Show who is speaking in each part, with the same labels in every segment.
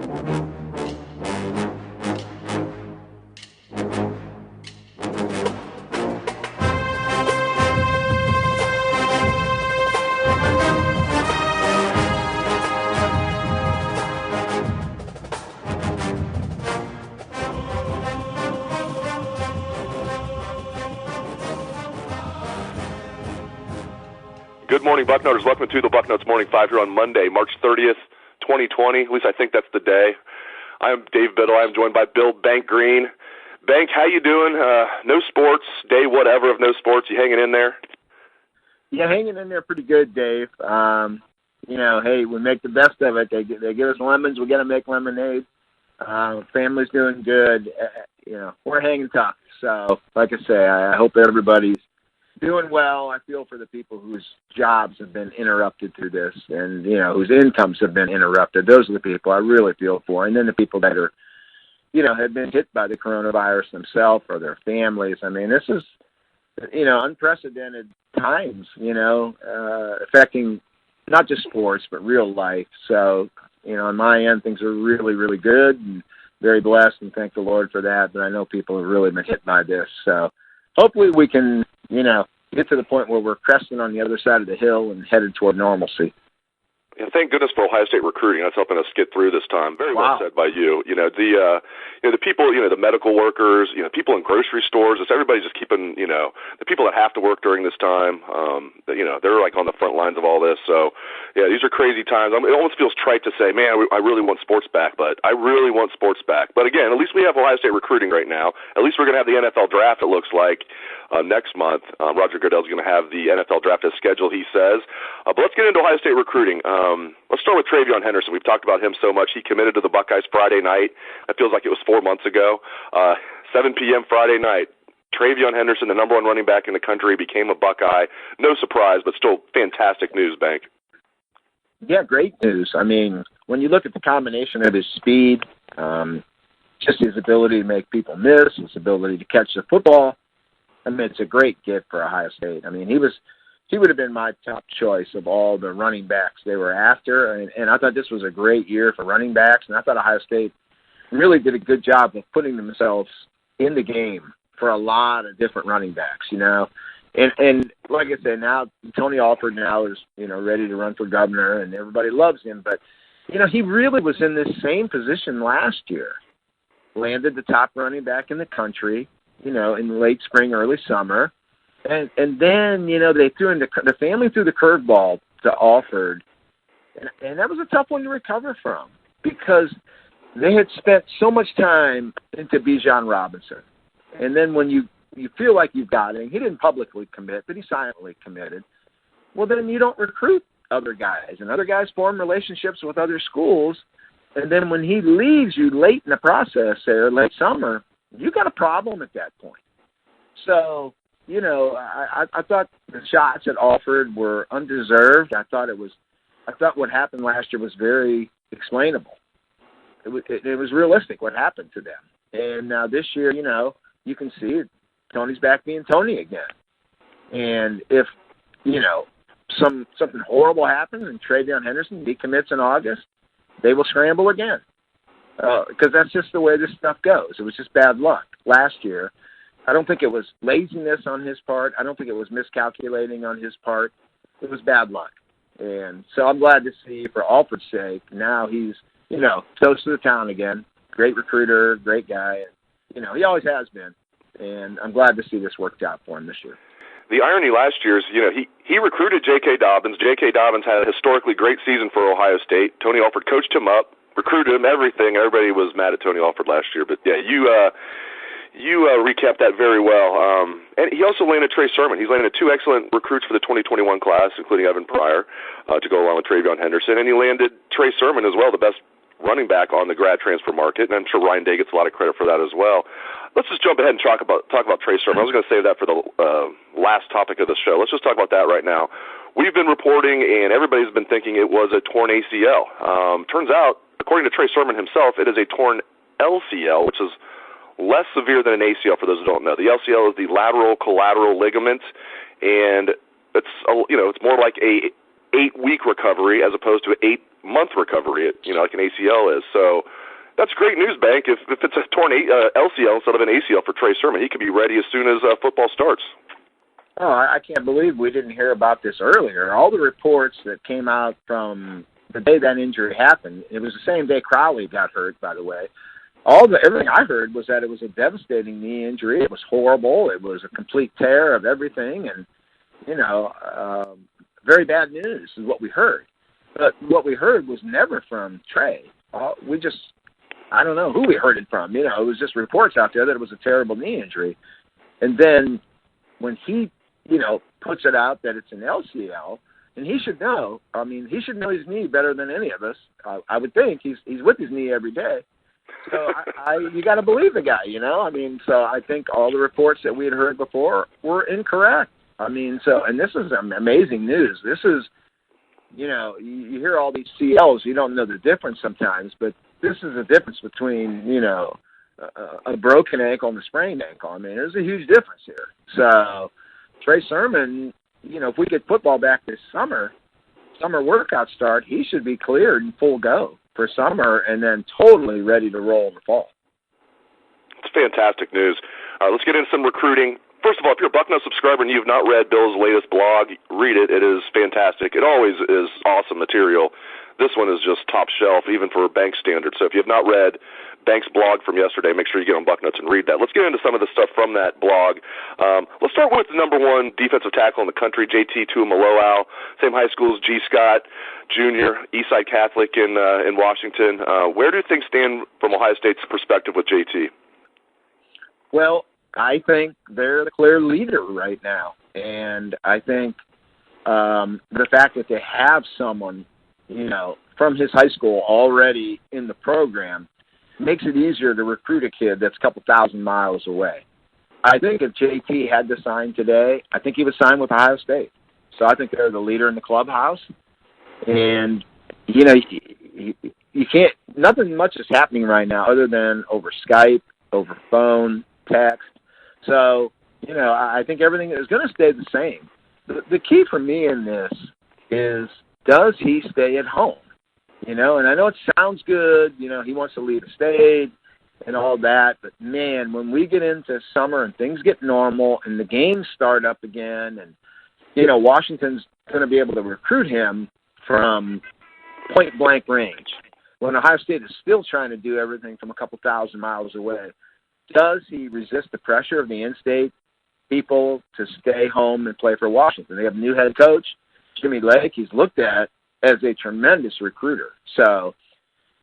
Speaker 1: Good morning, Bucknutters. Welcome to the Bucknuts Morning 5 here on Monday, March 30th, 2020. At least I think that's the day. I am Dave Biddle. I am joined by Bill Greene. Bank, how you doing? No sports, day whatever of no sports. You hanging in there?
Speaker 2: Yeah, hanging in there pretty good, Dave. Hey, we make the best of it. They give us lemons. We got to make lemonade. Family's doing good. We're hanging tough. So, like I say, I hope everybody's doing well. I feel for the people whose jobs have been interrupted through this and, whose incomes have been interrupted. Those are the people I really feel for. And then the people that are, have been hit by the coronavirus themselves or their families. I mean, this is, unprecedented times, affecting not just sports, but real life. So, on my end, things are really, really good and very blessed, and thank the Lord for that. But I know people have really been hit by this. So hopefully we can, get to the point where we're cresting on the other side of the hill and headed toward normalcy.
Speaker 1: Yeah, thank goodness for Ohio State recruiting. That's helping us get through this time. Very well said by you. The people, the medical workers, people in grocery stores. It's everybody just keeping, the people that have to work during this time. They're like on the front lines of all this. So, yeah, these are crazy times. It almost feels trite to say, man, I really want sports back, but I really want sports back. But again, at least we have Ohio State recruiting right now. At least we're going to have the NFL draft. It looks like next month. Roger Goodell's going to have the NFL draft as scheduled, he says. But let's get into Ohio State recruiting. Let's start with TreVeyon Henderson. We've talked about him so much. He committed to the Buckeyes Friday night. It feels like it was 4 months ago. 7 p.m. Friday night. TreVeyon Henderson, the number one running back in the country, became a Buckeye. No surprise, but still fantastic news, Bank.
Speaker 2: Yeah, great news. I mean, when you look at the combination of his speed, just his ability to make people miss, his ability to catch the football, I mean, it's a great gift for Ohio State. I mean, he would have been my top choice of all the running backs they were after, and I thought this was a great year for running backs, and I thought Ohio State really did a good job of putting themselves in the game for a lot of different running backs, And like I said, now Tony Alford now is, ready to run for governor, and everybody loves him, but, he really was in this same position last year. Landed the top running back in the country, in late spring, early summer. And then, they the family threw the curveball to Alford. And that was a tough one to recover from because they had spent so much time into Bijan Robinson. And then when you feel like you've got him, he didn't publicly commit, but he silently committed. Well, then you don't recruit other guys. And other guys form relationships with other schools. And then when he leaves you late in the process there, late summer, you got a problem at that point. So, I thought the shots at Alford were undeserved. I thought what happened last year was very explainable. It was realistic what happened to them. And now this year, you can see it. Tony's back being Tony again. And if, something horrible happens and TreVeyon Henderson decommits in August, they will scramble again. Because that's just the way this stuff goes. It was just bad luck last year. I don't think it was laziness on his part. I don't think it was miscalculating on his part. It was bad luck. And so I'm glad to see, for Alford's sake, now he's, toast to the town again. Great recruiter, great guy. And, he always has been. And I'm glad to see this worked out for him this year.
Speaker 1: The irony last year is, he recruited J.K. Dobbins. J.K. Dobbins had a historically great season for Ohio State. Tony Alford coached him up, recruited him, everything. Everybody was mad at Tony Alford last year. But, yeah, you recapped that very well. And he also landed Trey Sermon. He's landed two excellent recruits for the 2021 class, including Evan Pryor, to go along with TreVeyon Henderson. And he landed Trey Sermon as well, the best running back on the grad transfer market. And I'm sure Ryan Day gets a lot of credit for that as well. Let's just jump ahead and talk about Trey Sermon. I was going to save that for the last topic of the show. Let's just talk about that right now. We've been reporting, and everybody's been thinking it was a torn ACL. Turns out, according to Trey Sermon himself, it is a torn LCL, which is less severe than an ACL for those who don't know. The LCL is the lateral collateral ligament, and it's more like a 8-week recovery as opposed to an 8 month recovery, like an ACL is. So that's great news, Bank. If it's a torn LCL instead of an ACL for Trey Sermon, he could be ready as soon as football starts.
Speaker 2: Oh, I can't believe we didn't hear about this earlier. All the reports that came out from the day that injury happened, it was the same day Crowley got hurt, by the way. Everything I heard was that it was a devastating knee injury. It was horrible. It was a complete tear of everything, and very bad news is what we heard. But what we heard was never from Trey. I don't know who we heard it from. It was just reports out there that it was a terrible knee injury. And then when he, puts it out that it's an LCL, and he should know. I mean, he should know his knee better than any of us. I would think he's with his knee every day. So you got to believe the guy, I mean, so I think all the reports that we had heard before were incorrect. I mean, and this is amazing news. This is, you hear all these CLs, you don't know the difference sometimes, but this is the difference between, a broken ankle and a sprained ankle. I mean, there's a huge difference here. So Trey Sermon, if we get football back this summer workout start, he should be cleared and full go for summer and then totally ready to roll in the fall.
Speaker 1: It's fantastic news. Let's get into some recruiting. First of all, if you're a Bucknuts subscriber and you've not read Bill's latest blog, read it. It is fantastic. It always is awesome material. This one is just top shelf, even for Bank standards. So if you have not read Bank's blog from yesterday, make sure you get on Bucknuts and read that. Let's get into some of the stuff from that blog. Let's start with the number one defensive tackle in the country, JT Tuimoloau, same high school as G. Scott Jr., Eastside Catholic in Washington. Where do things stand from Ohio State's perspective with JT?
Speaker 2: Well, I think they're the clear leader right now. And I think the fact that they have someone, from his high school already in the program makes it easier to recruit a kid that's a couple thousand miles away. I think if JT had to sign today, I think he would sign with Ohio State. So I think they're the leader in the clubhouse. And, you can't, nothing much is happening right now other than over Skype, over phone, text. So, I think everything is going to stay the same. The key for me in this is, does he stay at home? And I know it sounds good, he wants to leave the state and all that, but man, when we get into summer and things get normal and the games start up again and, Washington's going to be able to recruit him from point-blank range when Ohio State is still trying to do everything from a couple thousand miles away. Does he resist the pressure of the in-state people to stay home and play for Washington? They have a new head coach, Jimmy Lake. He's looked at as a tremendous recruiter. So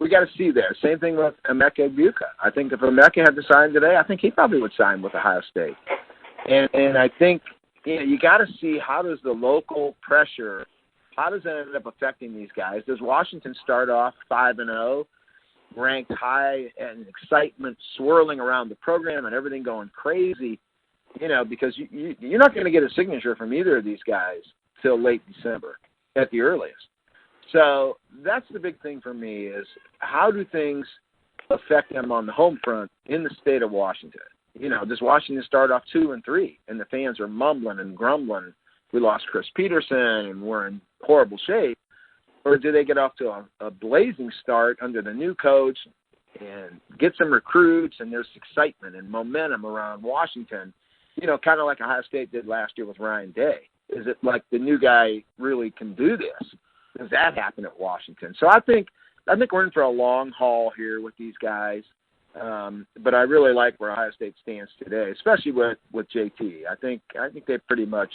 Speaker 2: we got to see there. Same thing with Emeka Egbuka. I think if Emeka had to sign today, I think he probably would sign with Ohio State. And I think you got to see how does the local pressure, how does that end up affecting these guys? Does Washington start off 5-0? Ranked high and excitement swirling around the program and everything going crazy, because you're not going to get a signature from either of these guys till late December at the earliest. So that's the big thing for me is how do things affect them on the home front in the state of Washington? Does Washington start off 2-3 and the fans are mumbling and grumbling? We lost Chris Peterson and we're in horrible shape. Or do they get off to a blazing start under the new coach and get some recruits and there's excitement and momentum around Washington, kind of like Ohio State did last year with Ryan Day? Is it like the new guy really can do this? Does that happen at Washington? So I think we're in for a long haul here with these guys. But I really like where Ohio State stands today, especially with JT. I think they pretty much,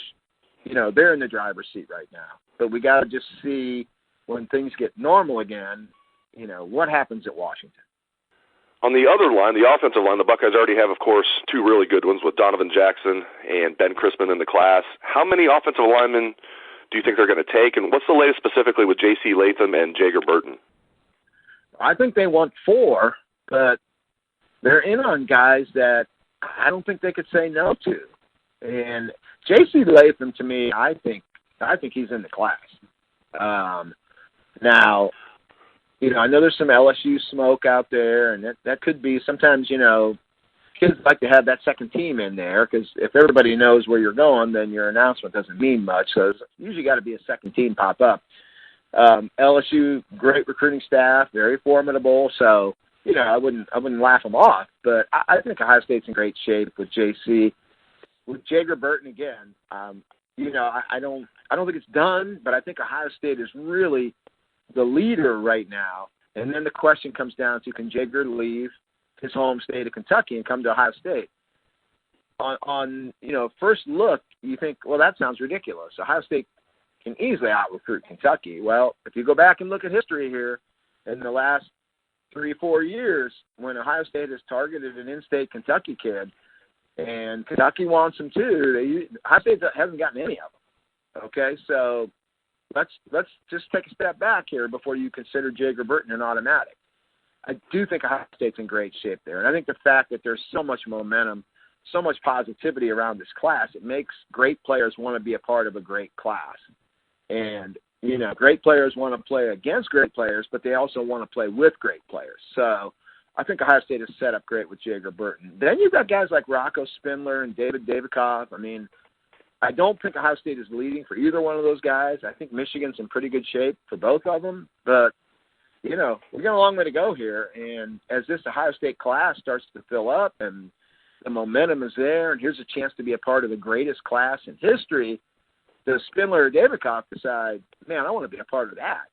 Speaker 2: they're in the driver's seat right now. But we got to just see when things get normal again, what happens at Washington.
Speaker 1: On the other line, the offensive line, the Buckeyes already have, of course, two really good ones with Donovan Jackson and Ben Crispin in the class. How many offensive linemen do you think they're going to take, and what's the latest specifically with J.C. Latham and Jager Burton?
Speaker 2: I think they want 4, but they're in on guys that I don't think they could say no to. And J.C. Latham, to me, I think he's in the class. Now, I know there's some LSU smoke out there, and that could be sometimes, kids like to have that second team in there because if everybody knows where you're going, then your announcement doesn't mean much. So there's usually got to be a second team pop up. LSU, great recruiting staff, very formidable. So, I wouldn't laugh them off. But I think Ohio State's in great shape with JC. With Jager Burton again, I don't think it's done, but I think Ohio State is really the leader right now. And then the question comes down to, can Jager leave his home state of Kentucky and come to Ohio State? On first look, you think, well, that sounds ridiculous. Ohio State can easily out-recruit Kentucky. Well, if you go back and look at history here, in the last 3 or 4 years, when Ohio State has targeted an in-state Kentucky kid, and Kentucky wants them too, Ohio State hasn't gotten any of them. Okay, so let's just take a step back here before you consider Jager Burton an automatic. I do think Ohio State's in great shape there, and I think the fact that there's so much momentum, so much positivity around this class, it makes great players want to be a part of a great class. And, great players want to play against great players, but they also want to play with great players. So I think Ohio State is set up great with Jager Burton. Then you've got guys like Rocco Spindler and David Davidkoff. I mean, I don't think Ohio State is leading for either one of those guys. I think Michigan's in pretty good shape for both of them. But, we got a long way to go here. And as this Ohio State class starts to fill up and the momentum is there, and here's a chance to be a part of the greatest class in history, does Spindler or Davidkoff decide, man, I want to be a part of that?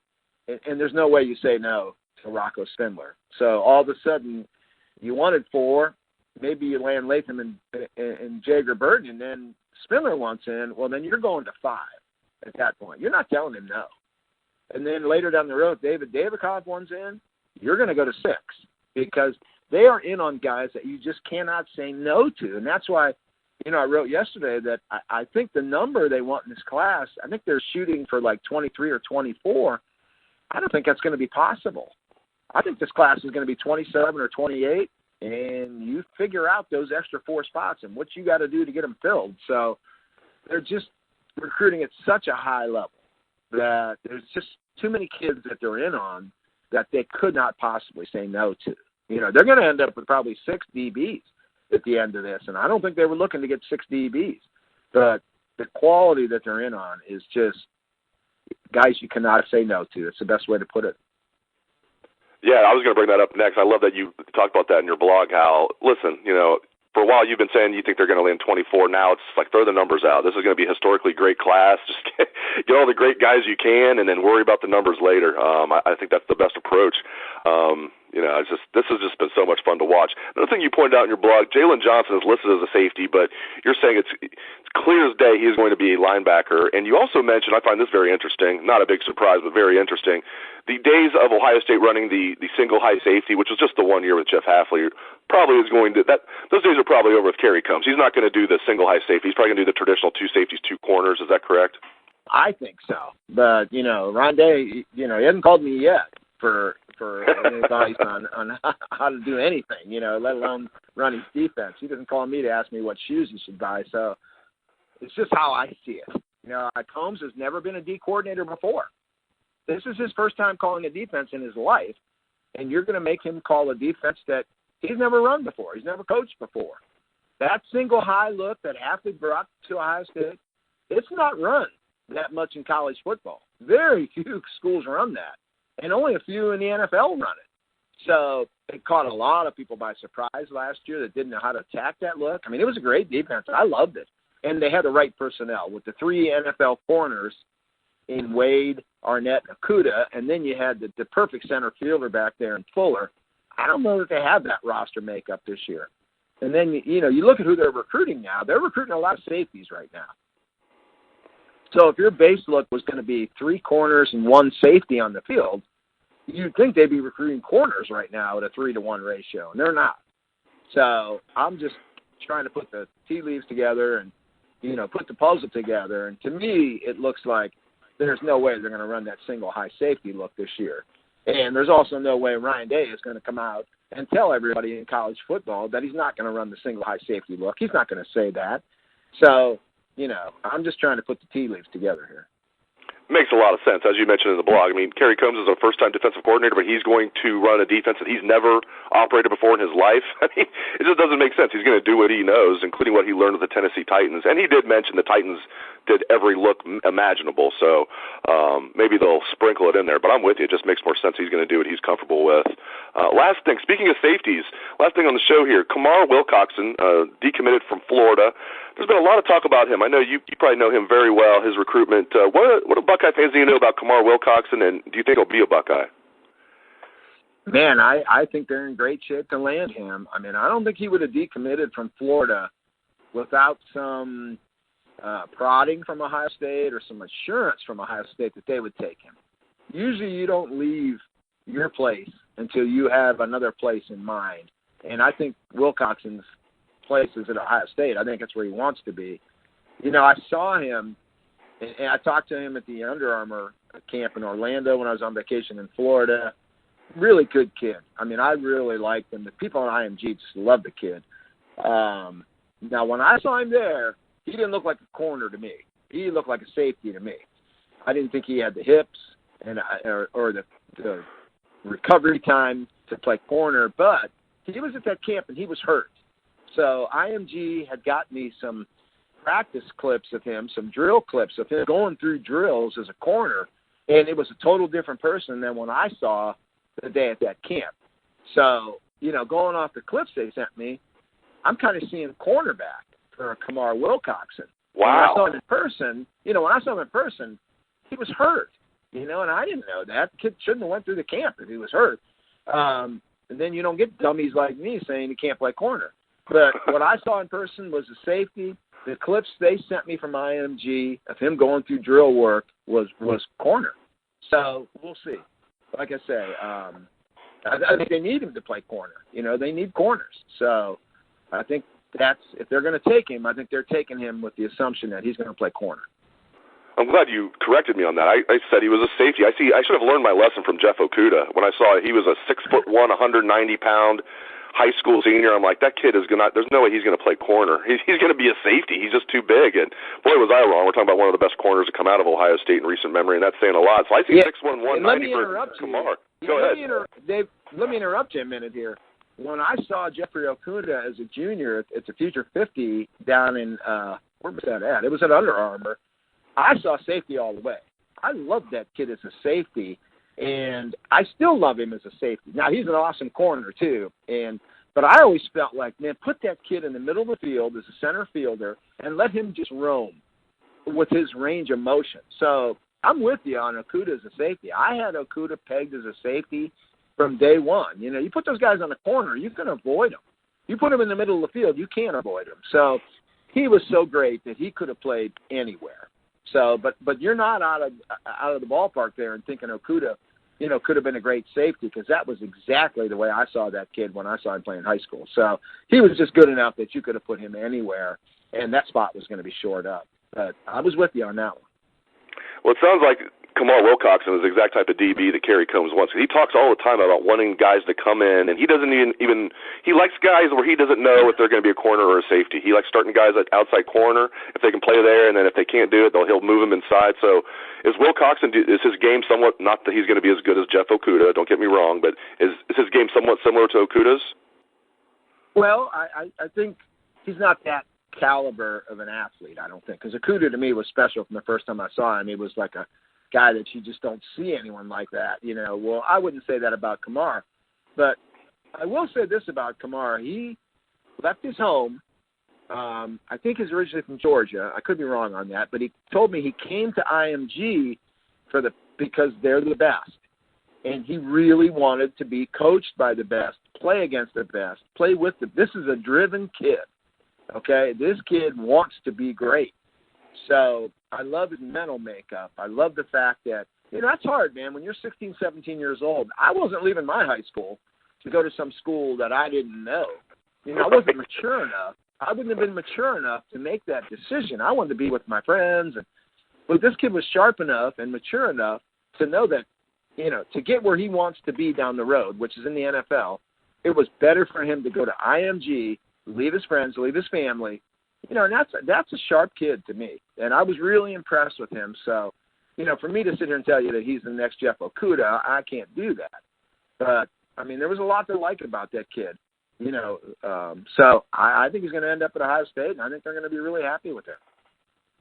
Speaker 2: And there's no way you say no to Rocco Spindler. So all of a sudden, you wanted 4, maybe you land Latham and Jager Burton, and then Spindler wants in, well, then you're going to 5 at that point. You're not telling him no. And then later down the road, David Davidkoff wants in, you're going to go to 6 because they are in on guys that you just cannot say no to. And that's why, I wrote yesterday that I think the number they want in this class, I think they're shooting for like 23 or 24. I don't think that's going to be possible. I think this class is going to be 27 or 28, and you figure out those extra 4 spots and what you got to do to get them filled. So they're just recruiting at such a high level that there's just too many kids that they're in on that they could not possibly say no to. They're going to end up with probably 6 DBs at the end of this, and I don't think they were looking to get 6 DBs. But the quality that they're in on is just guys you cannot say no to. It's the best way to put it.
Speaker 1: Yeah, I was going to bring that up next. I love that you talked about that in your blog, how, listen, for a while you've been saying you think they're going to land 24. Now it's like throw the numbers out. This is going to be a historically great class. Just get all the great guys you can and then worry about the numbers later. I think that's the best approach. This has just been so much fun to watch. Another thing you pointed out in your blog, Jalen Johnson is listed as a safety, but you're saying it's clear as day he's going to be a linebacker. And you also mentioned, I find this very interesting, not a big surprise, but very interesting, the days of Ohio State running the single high safety, which was just the 1 year with Jeff Hafley, probably is going to those days are probably over with Kerry Combs. He's not going to do the single high safety. He's probably going to do the traditional 2 safeties, 2 corners. Is that correct?
Speaker 2: I think so. But, Rondé, he hasn't called me yet for advice on how to do anything, let alone run his defense. He doesn't call me to ask me what shoes he should buy. So it's just how I see it. Combs has never been a D coordinator before. This is his first time calling a defense in his life, and you're going to make him call a defense that he's never run before. He's never coached before. That single high look that Hafley brought to Ohio State, it's not run that much in college football. Very few schools run that, and only a few in the NFL run it. So it caught a lot of people by surprise last year that didn't know how to attack that look. I mean, it was a great defense. I loved it. And they had the right personnel with the 3 NFL corners in Wade, Arnett, and Okudah, and then you had the perfect center fielder back there in Fuller. I don't know that they have that roster makeup this year. And then, you look at who they're recruiting now. They're recruiting a lot of safeties right now. So if your base look was going to be 3 corners and 1 safety on the field, you'd think they'd be recruiting corners right now at a 3-to-1 ratio, and they're not. So I'm just trying to put the tea leaves together and, put the puzzle together. And to me, it looks like there's no way they're going to run that single high safety look this year. And there's also no way Ryan Day is going to come out and tell everybody in college football that he's not going to run the single high safety look. He's not going to say that. So, I'm just trying to put the tea leaves together here.
Speaker 1: Makes a lot of sense, as you mentioned in the blog. I mean, Kerry Combs is a first-time defensive coordinator, but he's going to run a defense that he's never operated before in his life. I mean, it just doesn't make sense. He's going to do what he knows, including what he learned with the Tennessee Titans. And he did mention the Titans did every look imaginable. So maybe they'll sprinkle it in there. But I'm with you. It just makes more sense. He's going to do what he's comfortable with. Last thing, speaking of safeties, last thing on the show here, Kamar Wilcoxon, decommitted from Florida. There's been a lot of talk about him. I know you probably know him very well, his recruitment. What do Buckeye fans need to know about Kamar Wilcoxon, and do you think he'll be a Buckeye?
Speaker 2: Man, I think they're in great shape to land him. I mean, I don't think he would have decommitted from Florida without some prodding from Ohio State or some assurance from Ohio State that they would take him. Usually you don't leave your place until you have another place in mind. And I think Wilcoxon's place is at Ohio State. I think that's where he wants to be. You know, I saw him, and I talked to him at the Under Armour camp in Orlando when I was on vacation in Florida. Really good kid. I mean, I really liked him. The people on IMG just love the kid. Now, when I saw him there, he didn't look like a corner to me. He looked like a safety to me. I didn't think he had the hips and or the recovery time to play corner, but he was at that camp and he was hurt. So IMG had got me some practice clips of him, some drill clips of him going through drills as a corner, and it was a total different person than when I saw the day at that camp. So, you know, going off the clips they sent me, I'm kind of seeing cornerback for Kamar Wilcoxon.
Speaker 1: Wow.
Speaker 2: When I saw him in person, he was hurt, you know, and I didn't know that. The kid shouldn't have went through the camp if he was hurt. And then you don't get dummies like me saying he can't play corner. But what I saw in person was a safety. The clips they sent me from IMG of him going through drill work was corner. So we'll see. Like I say, I think they need him to play corner. You know, they need corners. So I think if they're going to take him, I think they're taking him with the assumption that he's going to play corner.
Speaker 1: I'm glad you corrected me on that. I said he was a safety. I should have learned my lesson from Jeff Okudah when I saw he was a 6'1", 190-pound high school senior. I'm like, that kid is gonna. There's no way he's going to play corner. He's going to be a safety. He's just too big. And boy, was I wrong. We're talking about one of the best corners to come out of Ohio State in recent memory, and that's saying a lot. So I see 6'1", 190 for Kamar. Go ahead,
Speaker 2: Dave. Let me interrupt you a minute here. When I saw Jeffrey Okudah as a junior at the Future 50 down in where was that at? It was at Under Armour. I saw safety all the way. I loved that kid as a safety, and I still love him as a safety. Now, he's an awesome corner, too, but I always felt like, man, put that kid in the middle of the field as a center fielder and let him just roam with his range of motion. So I'm with you on Okudah as a safety. I had Okudah pegged as a safety from day one. You know, you put those guys on the corner, you can avoid them. You put them in the middle of the field, you can't avoid them. So he was so great that he could have played anywhere. So, but you're not out of the ballpark there and thinking Okudah, you know, could have been a great safety, because that was exactly the way I saw that kid when I saw him play in high school. So he was just good enough that you could have put him anywhere, and that spot was going to be shored up. But I was with you on that one.
Speaker 1: Well, it sounds like Kamar Wilcoxon is the exact type of DB that Kerry Combs wants. He talks all the time about wanting guys to come in, and he doesn't even he likes guys where he doesn't know if they're going to be a corner or a safety. He likes starting guys at outside corner if they can play there, and then if they can't do it, he'll move them inside. So is Wilcoxon, is his game somewhat, not that he's going to be as good as Jeff Okudah, don't get me wrong, but is his game somewhat similar to Okudah's?
Speaker 2: Well, I think he's not that caliber of an athlete, I don't think, because Okudah to me was special from the first time I saw him. He was like a guy that you just don't see anyone like that, you know. Well, I wouldn't say that about Kamar, but I will say this about Kamar. He left his home. I think he's originally from Georgia. I could be wrong on that, but he told me he came to IMG because they're the best, and he really wanted to be coached by the best, play against the best, play with this is a driven kid, okay? This kid wants to be great. So I love his mental makeup. I love the fact that, you know, that's hard, man. When you're 16, 17 years old, I wasn't leaving my high school to go to some school that I didn't know. You know, I wasn't mature enough. I wouldn't have been mature enough to make that decision. I wanted to be with my friends. But this kid was sharp enough and mature enough to know that, you know, to get where he wants to be down the road, which is in the NFL, it was better for him to go to IMG, leave his friends, leave his family. You know, and that's a sharp kid to me. And I was really impressed with him. So, you know, for me to sit here and tell you that he's the next Jeff Okudah, I can't do that. But, I mean, there was a lot to like about that kid, you know. So I think he's going to end up at Ohio State, and I think they're going to be really happy with him.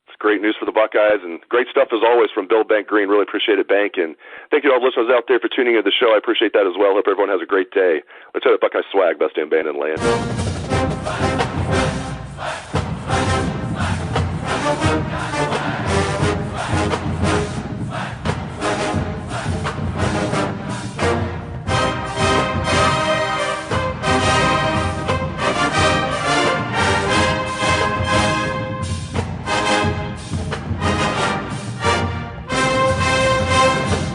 Speaker 1: It's great news for the Buckeyes, and great stuff as always from Bill Greene. Really appreciate it, Bank. And thank you to all the listeners out there for tuning in to the show. I appreciate that as well. Hope everyone has a great day. Let's have a Buckeye swag, best damn band in the land.